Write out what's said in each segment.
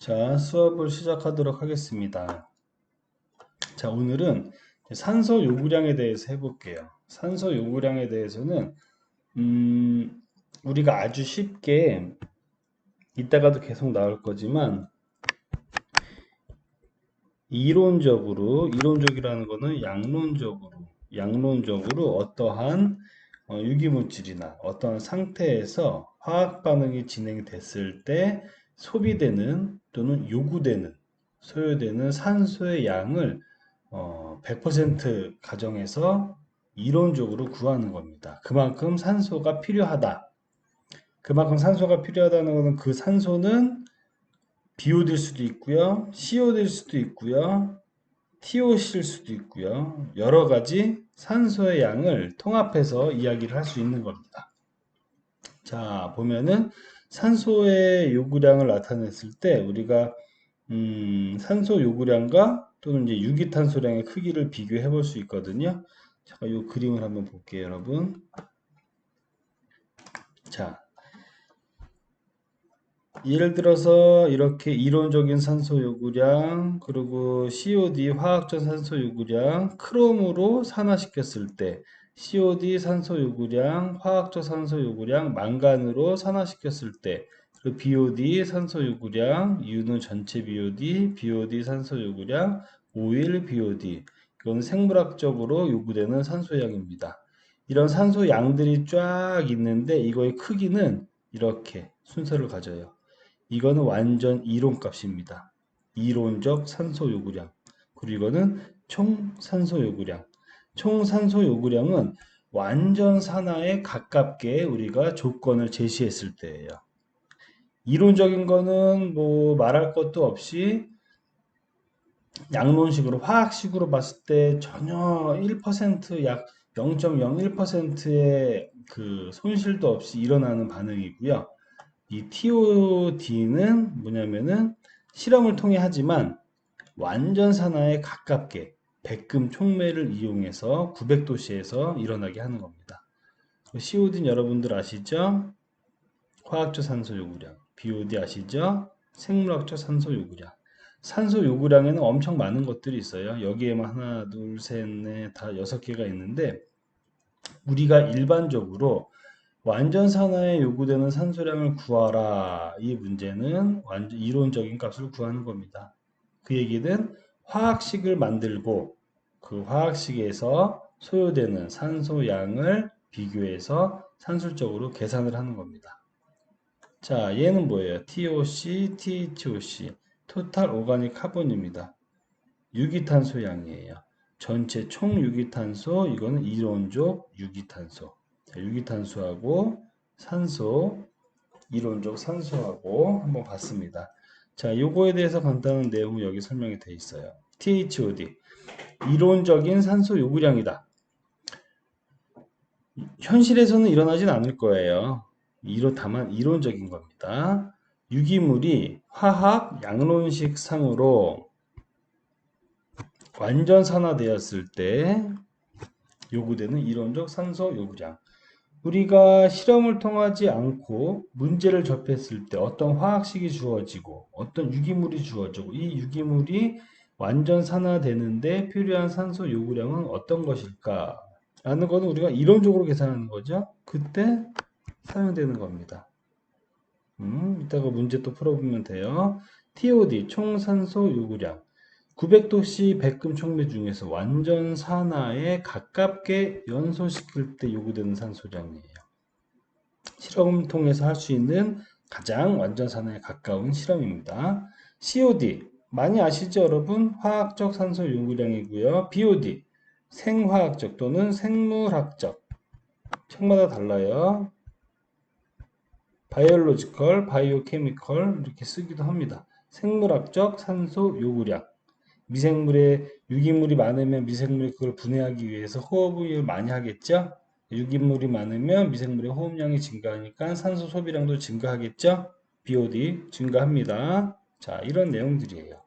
자, 수업을 시작하도록 하겠습니다. 자, 오늘은 산소 요구량에 대해서 해볼게요. 산소 요구량에 대해서는, 우리가 아주 쉽게, 이따가도 계속 나올 거지만, 이론적이라는 거는 양론적으로 어떠한 유기물질이나 어떠한 상태에서 화학 반응이 진행됐을 때 소비되는 또는 소요되는 산소의 양을 100% 가정해서 이론적으로 구하는 겁니다. 그만큼 산소가 필요하다. 그만큼 산소가 필요하다는 것은 그 산소는 BOD일 수도 있고요. COD일 수도 있고요. TOC일 수도 있고요. 여러 가지 산소의 양을 통합해서 이야기를 할 수 있는 겁니다. 자, 보면은 산소의 요구량을 나타냈을 때 우리가 산소 요구량과 또는 이제 유기탄소량의 크기를 비교해 볼 수 있거든요. 잠깐 이 그림을 한번 볼게요, 여러분. 자, 예를 들어서 이렇게 이론적인 산소 요구량, 그리고 COD 화학적 산소 요구량, 크롬으로 산화시켰을 때 COD 산소 요구량, 화학적 산소 요구량, 망간으로 산화시켰을 때, 그리고 BOD 산소 요구량, U는 전체 BOD 산소 요구량, 오일 BOD. 이건 생물학적으로 요구되는 산소량입니다. 이런 산소 양들이 쫙 있는데 이거의 크기는 이렇게 순서를 가져요. 이거는 완전 이론값입니다. 이론적 산소 요구량. 그리고 이거는 총 산소 요구량. 총 산소 요구량은 완전 산화에 가깝게 우리가 조건을 제시했을 때예요. 이론적인 거는 뭐 말할 것도 없이 양론식으로 화학식으로 봤을 때 전혀 1%약 0.01%의 그 손실도 없이 일어나는 반응이고요. 이 TOD는 뭐냐면은 실험을 통해 하지만 완전 산화에 가깝게 백금 촉매를 이용해서 900도씨에서 일어나게 하는 겁니다. COD는 여러분들 아시죠? 화학적 산소 요구량. BOD 아시죠? 생물학적 산소 요구량. 산소 요구량에는 엄청 많은 것들이 있어요. 여기에만 하나, 둘, 셋, 넷, 다 6개가 있는데 우리가 일반적으로 완전 산화에 요구되는 산소량을 구하라. 이 문제는 완전 이론적인 값을 구하는 겁니다. 그 얘기는 화학식을 만들고 그 화학식에서 소요되는 산소량을 비교해서 산술적으로 계산을 하는 겁니다. 자, 얘는 뭐예요? TOC, THOC, 토탈 오가닉 카본입니다. 유기탄소량이에요. 전체 총 유기탄소, 이거는 이론적 유기탄소. 자, 유기탄소하고 산소, 이론적 산소하고 한번 봤습니다. 자, 요거에 대해서 간단한 내용이 여기 설명이 되어 있어요. THOD, 이론적인 산소 요구량이다. 현실에서는 일어나진 않을 거예요. 다만 이론적인 겁니다. 유기물이 화학 양론식 상으로 완전 산화되었을 때 요구되는 이론적 산소 요구량. 우리가 실험을 통하지 않고 문제를 접했을 때 어떤 화학식이 주어지고 어떤 유기물이 주어지고 이 유기물이 완전 산화되는데 필요한 산소 요구량은 어떤 것일까? 라는 것은 우리가 이론적으로 계산하는 거죠. 그때 사용되는 겁니다. 이따가 문제 또 풀어보면 돼요. TOD, 총산소 요구량. 900도씨 백금 촉매 중에서 완전 산화에 가깝게 연소시킬 때 요구되는 산소량이에요. 실험 통해서 할 수 있는 가장 완전 산화에 가까운 실험입니다. COD, 많이 아시죠 여러분? 화학적 산소 요구량이고요. BOD, 생화학적 또는 생물학적. 책마다 달라요. 바이올로지컬, 바이오케미컬 이렇게 쓰기도 합니다. 생물학적 산소 요구량. 미생물에 유기물이 많으면 미생물이 그걸 분해하기 위해서 호흡을 많이 하겠죠? 유기물이 많으면 미생물의 호흡량이 증가하니까 산소 소비량도 증가하겠죠? BOD 증가합니다. 자, 이런 내용들이에요.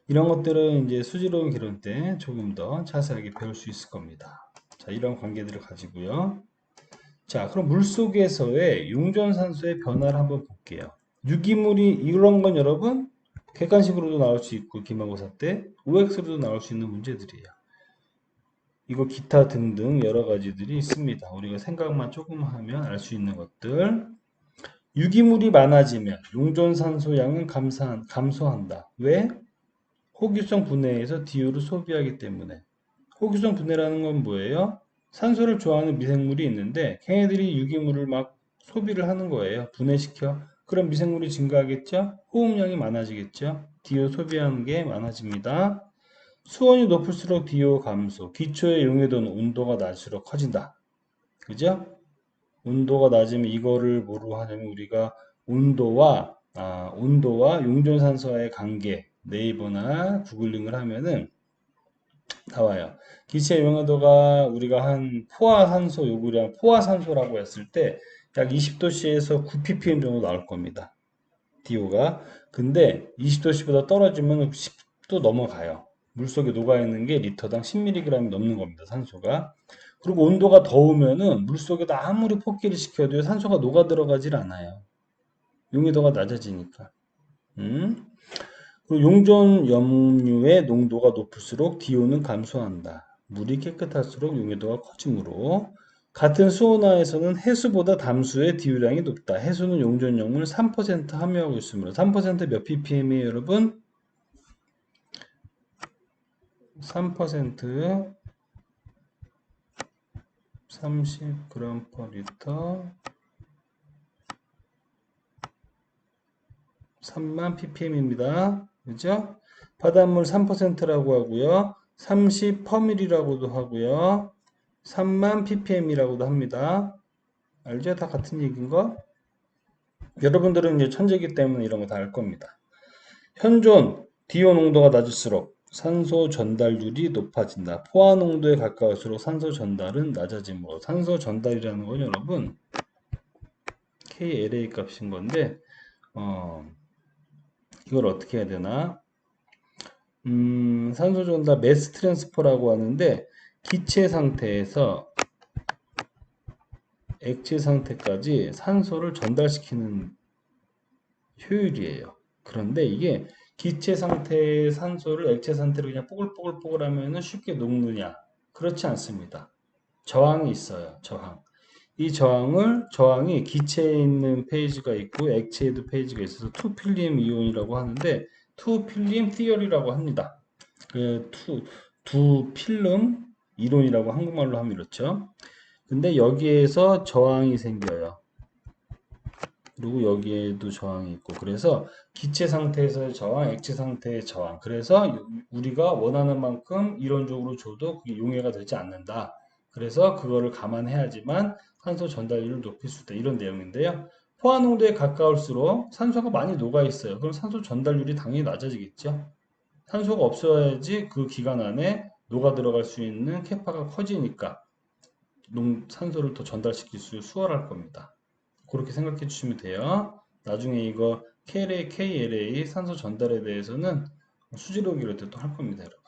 이런 것들은 이제 수지로운 개론 때 조금 더 자세하게 배울 수 있을 겁니다. 자, 이런 관계들을 가지고요. 자, 그럼 물속에서의 용존산소의 변화를 한번 볼게요. 유기물이 이런 건 여러분 객관식으로도 나올 수 있고 기말고사 때 OX로도 나올 수 있는 문제들이에요. 이거 기타 등등 여러 가지들이 있습니다. 우리가 생각만 조금 하면 알 수 있는 것들. 유기물이 많아지면 용존산소량은 감소한다. 왜? 호기성 분해에서 DO를 소비하기 때문에. 호기성 분해라는 건 뭐예요? 산소를 좋아하는 미생물이 있는데 걔네들이 유기물을 막 소비를 하는 거예요. 분해시켜. 그럼 미생물이 증가하겠죠? 호흡량이 많아지겠죠? DO 소비하는 게 많아집니다. 수온이 높을수록 DO 감소. 기초의 용해도는 온도가 낮을수록 커진다. 그죠? 온도가 낮으면 이거를 뭐로 하냐면 우리가 온도와 용존산소와의 관계 네이버나 구글링을 하면은 나와요. 기체 용해도가 우리가 한 포화산소 요구량 포화산소라고 했을 때 약 20도씨에서 9ppm 정도 나올 겁니다. DO가. 근데 20도씨보다 떨어지면 10도 넘어가요. 물속에 녹아있는 게 리터당 10mg이 넘는 겁니다. 산소가. 그리고 온도가 더우면은 물속에다 아무리 폭기를 시켜도 산소가 녹아 들어가질 않아요. 용해도가 낮아지니까. 그리고 용존 염류의 농도가 높을수록 DO는 감소한다. 물이 깨끗할수록 용해도가 커지므로 같은 수온하에서는 해수보다 담수의 DO량이 높다. 해수는 용존 염을 3% 함유하고 있으므로 3%몇 ppm이에요, 여러분? 3% 30g/리터 3만 ppm입니다. 그죠? 바닷물 3%라고 하고요. 30%이라고도 하고요. 3만 ppm이라고도 합니다. 알죠? 다 같은 얘기인 거? 여러분들은 이제 천재이기 때문에 이런 거 다 알 겁니다. 현존 DO 농도가 낮을수록 산소 전달률이 높아진다. 포화 농도에 가까울수록 산소 전달은 낮아지므로 산소 전달이라는 건 여러분 KLA 값인 건데 이걸 어떻게 해야 되나? 산소 전달 매스 트랜스퍼라고 하는데 기체 상태에서 액체 상태까지 산소를 전달시키는 효율이에요. 그런데 이게 기체 상태의 산소를 액체 상태로 그냥 뽀글뽀글 하면은 쉽게 녹느냐? 그렇지 않습니다. 저항이 있어요. 저항. 이 저항이 기체에 있는 페이지가 있고 액체에도 페이지가 있어서 투필름 이온이라고 하는데 투필름 티어리라고 합니다. 두 필름 이론이라고 한국말로 하면 이렇죠. 근데 여기에서 저항이 생겨요. 그리고 여기에도 저항이 있고 그래서 기체 상태에서의 저항, 액체 상태의 저항. 그래서 우리가 원하는 만큼 이론적으로 줘도 그게 용해가 되지 않는다. 그래서 그거를 감안해야지만 산소 전달률을 높일 수 있다. 이런 내용인데요. 포화 농도에 가까울수록 산소가 많이 녹아 있어요. 그럼 산소 전달률이 당연히 낮아지겠죠. 산소가 없어야지 그 기간 안에 녹아 들어갈 수 있는 캐파가 커지니까 산소를 더 전달시킬 수 수월할 겁니다. 그렇게 생각해 주시면 돼요. 나중에 이거 KLA 산소 전달에 대해서는 수지록이로 또 할 겁니다, 여러분.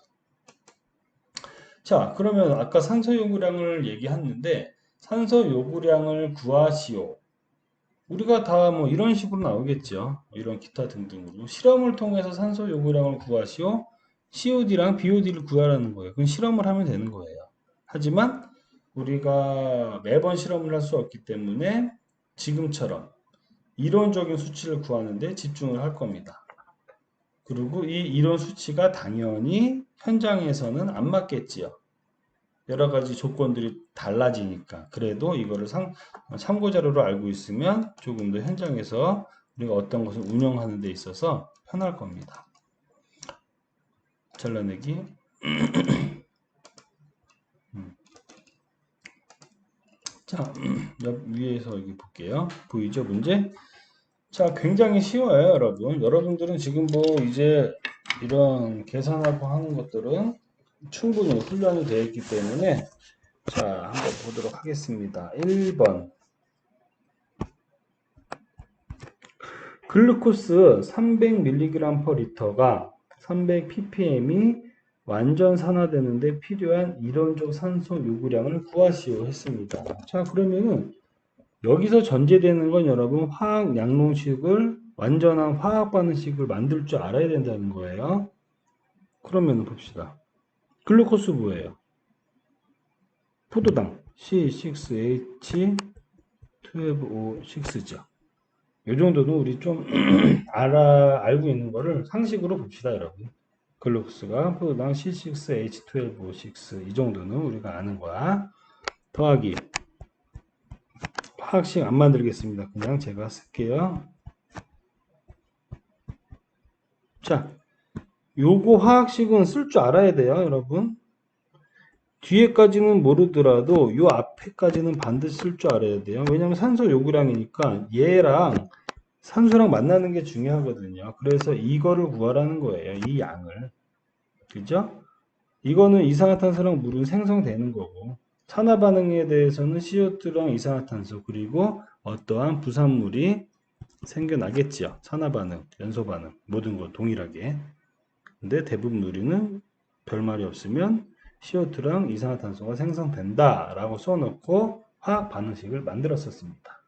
자, 그러면 아까 산소 요구량을 얘기했는데 산소 요구량을 구하시오. 우리가 다 뭐 이런 식으로 나오겠죠. 이런 기타 등등으로 실험을 통해서 산소 요구량을 구하시오. COD랑 BOD를 구하라는 거예요. 그건 실험을 하면 되는 거예요. 하지만 우리가 매번 실험을 할 수 없기 때문에 지금처럼 이론적인 수치를 구하는데 집중을 할 겁니다. 그리고 이 이론 수치가 당연히 현장에서는 안 맞겠지요. 여러 가지 조건들이 달라지니까. 그래도 이거를 참고자료로 알고 있으면 조금 더 현장에서 우리가 어떤 것을 운영하는 데 있어서 편할 겁니다. 잘라내기. 자, 옆 위에서 여기 볼게요. 보이죠, 문제? 자, 굉장히 쉬워요, 여러분. 여러분들은 지금 뭐 이제 이런 계산하고 하는 것들은 충분히 훈련이 되어 있기 때문에 자, 한번 보도록 하겠습니다. 1번. 글루코스 300mg/L가 300ppm이 완전 산화되는데 필요한 이론적 산소 요구량을 구하시오 했습니다. 자, 그러면은 여기서 전제되는 건 여러분 화학 양론식을 완전한 화학 반응식을 만들 줄 알아야 된다는 거예요. 그러면 봅시다. 글루코스 뭐예요? 포도당 C6H12O6죠. 이 정도는 우리 좀 알고 있는 거를 상식으로 봅시다, 여러분. 글루코스가 포도당 C6H12O6 이 정도는 우리가 아는 거야. 더하기 화학식 안 만들겠습니다. 그냥 제가 쓸게요. 자, 요거 화학식은 쓸 줄 알아야 돼요, 여러분. 뒤에까지는 모르더라도 요 앞에까지는 반드시 쓸 줄 알아야 돼요. 왜냐면 산소 요구량이니까 얘랑 산소랑 만나는 게 중요하거든요. 그래서 이거를 구하라는 거예요. 이 양을. 그죠? 이거는 이산화탄소랑 물은 생성되는 거고, 산화 반응에 대해서는 CO2랑 이산화탄소 그리고 어떠한 부산물이 생겨나겠지요. 산화 반응, 연소 반응 모든 거 동일하게. 근데 대부분 우리는 별말이 없으면 CO2랑 이산화탄소가 생성된다 라고 써놓고 화학 반응식을 만들었었습니다.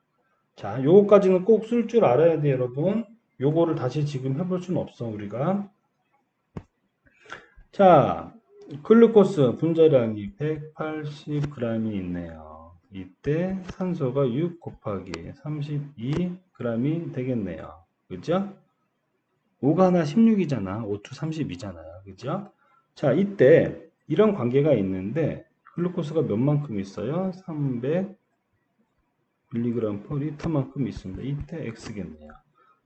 자, 요거까지는 꼭 쓸 줄 알아야 돼요, 여러분. 요거를 다시 지금 해볼 수는 없어, 우리가. 자, 글루코스 분자량이 180g이 있네요. 이때 산소가 6 곱하기 32g이 되겠네요. 그죠? 5가 하나 16이잖아. 5투 32잖아요. 그죠? 자, 이때 이런 관계가 있는데 글루코스가 몇 만큼 있어요? 300mg per 리터만큼 있습니다. 이때 X겠네요.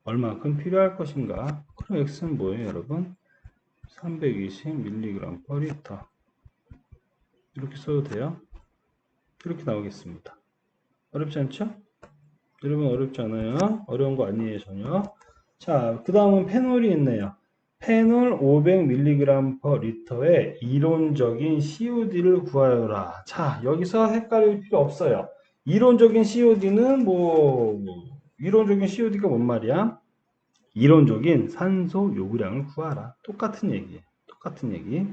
얼마큼 필요할 것인가? 그럼 X는 뭐예요, 여러분? 320mg per 리터. 이렇게 써도 돼요? 이렇게 나오겠습니다. 어렵지 않죠? 여러분 어렵지 않아요? 어려운 거 아니에요, 전혀. 자, 그 다음은 페놀이 있네요. 페놀 500mg per 리터의 이론적인 COD를 구하여라. 자, 여기서 헷갈릴 필요 없어요. 이론적인 COD는 이론적인 COD가 뭔 말이야? 이론적인 산소 요구량을 구하라. 똑같은 얘기예요. 똑같은 얘기.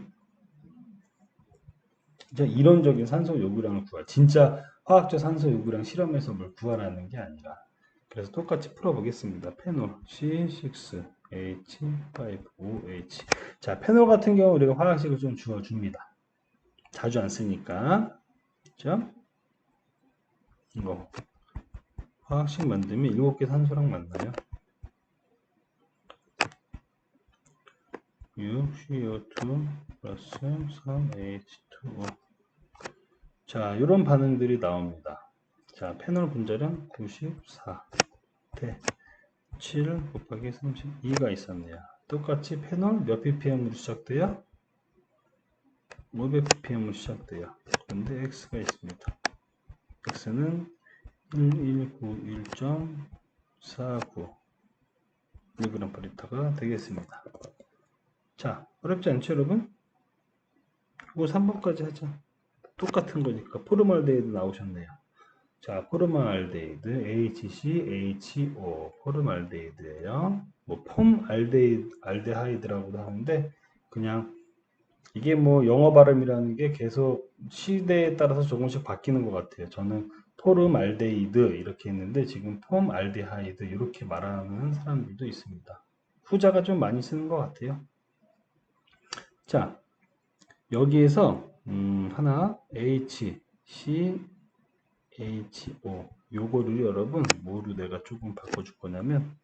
진짜 이론적인 산소 요구량을 구할. 진짜 화학적 산소 요구량 실험에서 뭘 구하라는 게 아니라. 그래서 똑같이 풀어보겠습니다. 페놀 C6H5OH. 자, 페놀 같은 경우 우리가 화학식을 좀 주어줍니다. 자주 안 쓰니까. 그죠? 이거. 화학식 만들면 7개 산소랑 만나요. 6CO2 플러스 3H2O. 자, 이런 반응들이 나옵니다. 자, 페놀 분자량 94 대 7 곱하기 32가 있었네요. 똑같이 페놀 몇 ppm으로 시작돼요? 500ppm으로 시작돼요. 그런데 X가 있습니다. X는 1191.49 mg/L가 되겠습니다. 자, 어렵지 않죠, 여러분? 이거 3번까지 하자. 똑같은 거니까 포르말데이드 나오셨네요. 자, 포름알데히드 HCHO 포름알데히드예요. 뭐 폼알데하이드라고도 하는데 그냥 이게 뭐 영어 발음이라는 게 계속 시대에 따라서 조금씩 바뀌는 것 같아요. 저는 포름알데히드 이렇게 했는데 지금 폼알데하이드 이렇게 말하는 사람들도 있습니다. 후자가 좀 많이 쓰는 것 같아요. 자, 여기에서 하나 HCHO 요거를 여러분 뭐로 내가 조금 바꿔줄 거냐면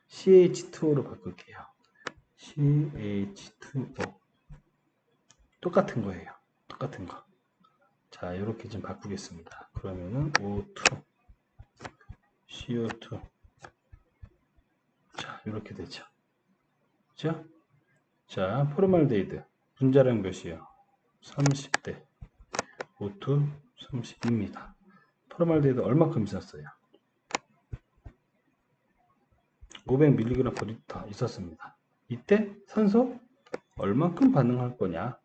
CH2O로 바꿀게요. CH2O 똑같은 거예요. 똑같은 거. 자, 이렇게 좀 바꾸겠습니다. 그러면은 O2 CO2 자, 이렇게 되죠. 그죠? 자, 포르말데히드 분자량 몇이에요? 30대 O2 30입니다. 포르말데히드 얼마큼 있었어요? 500mg per 리터 있었습니다. 이때 산소 얼마큼 반응할 거냐?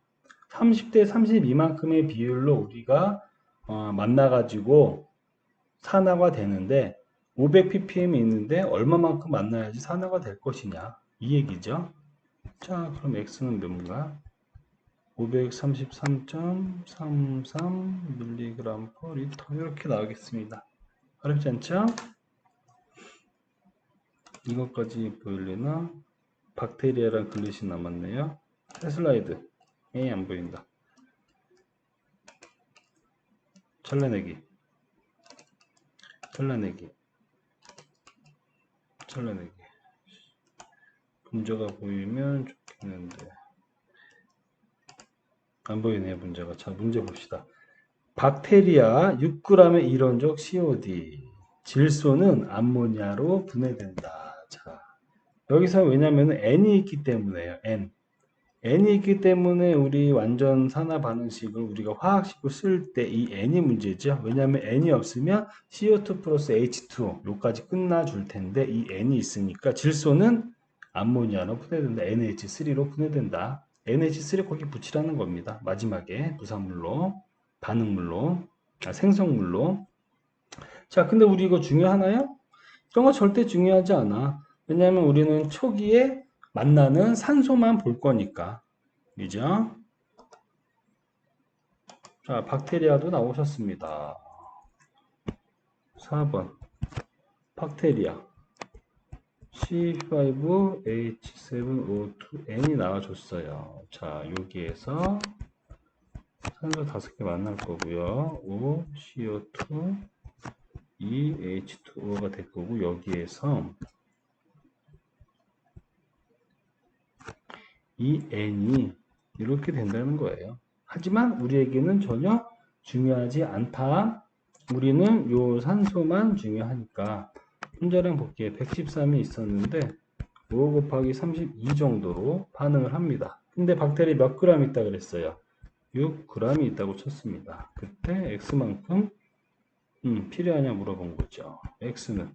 30대 32만큼의 비율로 우리가 만나가지고 산화가 되는데 500ppm이 있는데 얼마만큼 만나야지 산화가 될 것이냐 이 얘기죠. 자, 그럼 X는 몇인가? 533.33 mg per 리터 이렇게 나오겠습니다. 어렵지 않죠? 이것까지 보일래나? 박테리아랑 글리신 남았네요. 슬라이드. 에이, 안 보인다. 잘라내기. 문제가 보이면 좋겠는데 안 보이네요. 문제가. 자, 문제 봅시다. 박테리아 6g의 이론적 COD 질소는 암모니아로 분해된다. 자, 여기서 왜냐면 N이 있기 때문에요. N이 있기 때문에 우리 완전 산화 반응식을 우리가 화학식으로 쓸 때 이 N이 문제죠. 왜냐면 N이 없으면 CO2 플러스 H2 요까지 끝나줄 텐데 이 N이 있으니까 질소는 암모니아로 분해된다. NH3로 분해된다. NH3 거기 붙이라는 겁니다. 마지막에 부산물로, 반응물로, 생성물로. 자, 근데 우리 이거 중요하나요? 이런 거 절대 중요하지 않아. 왜냐하면 우리는 초기에 만나는 산소만 볼 거니까. 그죠? 자, 박테리아도 나오셨습니다. 4번. 박테리아. C5H7O2N이 나와줬어요. 자, 여기에서 산소 5개 만날 거고요. O, CO2, E, H2O가 될 거고, 여기에서 이 N이 이렇게 된다는 거예요. 하지만 우리에게는 전혀 중요하지 않다. 우리는 요 산소만 중요하니까 혼자랑 볼게요. 113이 있었는데 5 곱하기 32 정도로 반응을 합니다. 근데 박테리아 몇 그램 있다 그랬어요? 6g이 있다고 쳤습니다. 그때 X만큼 필요하냐 물어본 거죠. X는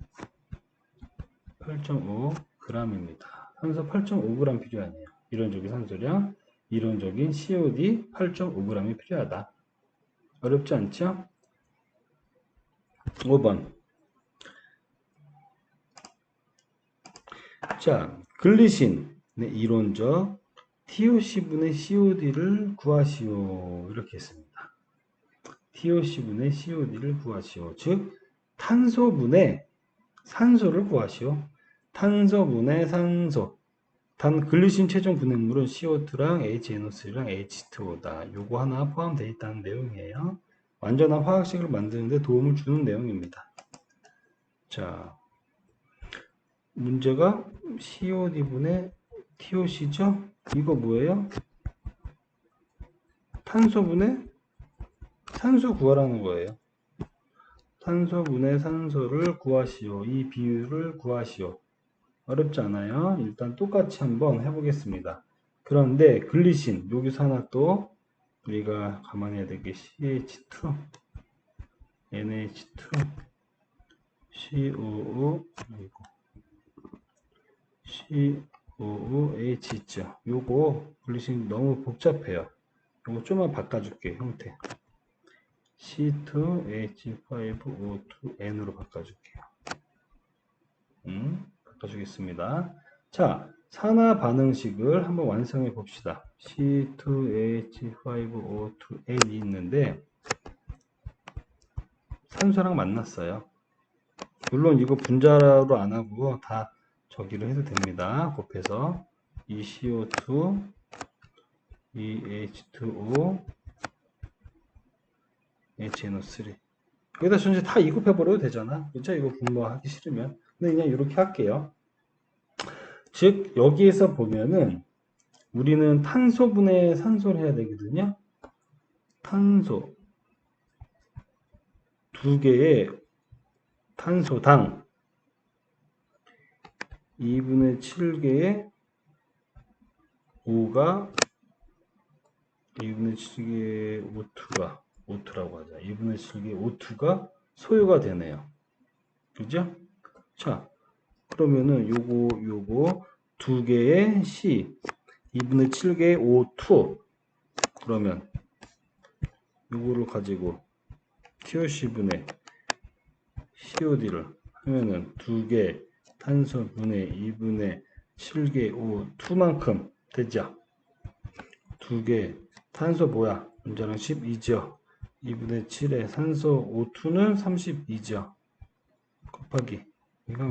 8.5g입니다. 산소 8.5g 필요하네요. 이론적인 산소량, 이론적인 COD 8.5g이 필요하다. 어렵지 않죠? 5번. 자, 글리신의 이론적 TOC분의 COD를 구하시오. 이렇게 했습니다. TOC분의 COD를 구하시오. 즉, 탄소분의 산소를 구하시오. 탄소분의 산소. 글리신 최종 분해물은 CO2랑 HNO3랑 H2O다. 요거 하나 포함되어 있다는 내용이에요. 완전한 화학식을 만드는데 도움을 주는 내용입니다. 자, 문제가 COD분의 TOC죠? 이거 뭐예요? 탄소분의 산소 구하라는 거예요. 탄소분의 산소를 구하시오. 이 비율을 구하시오. 어렵지 않아요. 일단 똑같이 한번 해보겠습니다. 그런데 글리신 여기서 하나 또 우리가 감안해야 될 게 CH2, NH2, COO, COOH 있죠. 요거 글리신 너무 복잡해요. 요거 좀만 바꿔줄게 형태. C2H5O2N으로 바꿔줄게요. 바꿔주겠습니다. 자, 산화 반응식을 한번 완성해 봅시다. C2H5O2N이 있는데 산소랑 만났어요. 물론 이거 분자로 안 하고 다 저기로 해도 됩니다. 곱해서 이 CO2, 이 H2O, HNO3 여기다 전체 다 이곱해 버려도 되잖아. 그렇죠? 이거 분모하기 싫으면. 근데 그냥 이렇게 할게요. 즉 여기에서 보면은 우리는 탄소분의 산소를 해야 되거든요. 탄소 2개의 탄소당 2분의 7개의 5가 2분의 7개의 O2라고 하자. 2분의 7개의 O2가 소요가 되네요. 그죠? 자, 그러면은 요거 2개의 C 2분의 7개의 O2 그러면 요거를 가지고 TOC분의 COD를 하면은 2개 탄소분의 2분의 7개 O2만큼 되죠. 2개 탄소 뭐야? 문자량 12죠. 2분의 7의 산소 O2는 32죠. 곱하기 이거